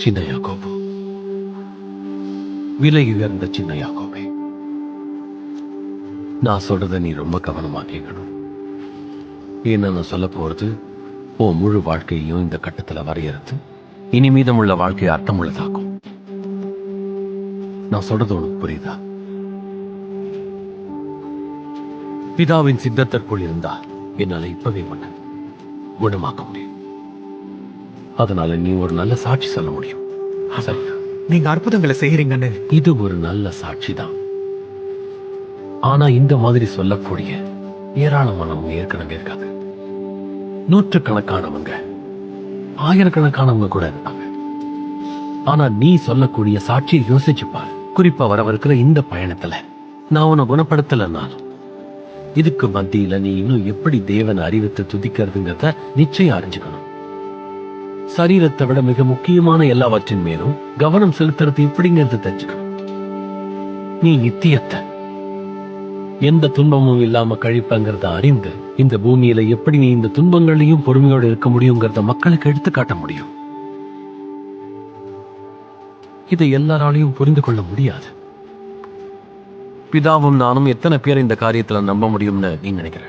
சின்ன யாக்கோபு, விலை உயர்ந்த சின்ன யாக்கோபே, நான் சொல்றத நீ ரொம்ப கவனமா கேட்கணும். ஏன்னா நான் சொல்ல போறது உன் முழு வாழ்க்கையையும் இந்த கட்டத்துல வரையறுத்து இனி மீதமுள்ள வாழ்க்கையை அர்த்தமுள்ளதாக்கும். நான் சொல்றது உனக்கு புரியுதா? பிதாவின் சித்தத்திற்குள் இருந்தா என்னால இப்பவே உன்னை குணமாக்க முடியும். அதனால நீ ஒரு நல்ல சாட்சி சொல்ல முடியும். சரியா? நீங்க அற்புதங்களை செய்யறீங்கன்னு இது ஒரு நல்ல சாட்சி தான். ஆனா இந்த மாதிரி சொல்லக்கூடிய ஏராளமானவங்க ஏற்கனவே இருக்காது. நூற்றுக்கணக்கானவங்க, ஆயிரக்கணக்கானவங்க கூட இருக்காங்க. ஆனா நீ சொல்லக்கூடிய சாட்சியை யோசிச்சு பாரு. குறிப்பா வரவிருக்கிற இந்த பயணத்துல நான் உன்னை குணப்படுத்தலனாலும் இதுக்கு மத்தியில நீ இன்னும் எப்படி தேவனை அறிவித்து துதிக்கிறதுங்கிறத நிச்சயம் அறிஞ்சுக்கணும். சரீரத்தை விட மிக முக்கியமான எல்லாவற்றின் மேலும் கவனம் செலுத்துறது எப்படிங்கிறது தெரிஞ்சுக்கணும். நீ நித்தியத்தை எந்த துன்பமும் இல்லாம கழிப்பங்கிறத அறிந்து இந்த பூமியில எப்படி நீ இந்த துன்பங்களையும் பொறுமையோடு இருக்க முடியுங்கிறத மக்களுக்கு எடுத்து காட்ட முடியும். இதை எல்லாராலையும் புரிந்து கொள்ள முடியாது. பிதாவும் நானும் எத்தனை பேர் இந்த காரியத்துல நம்ப முடியும்னு நீ நினைக்கிற?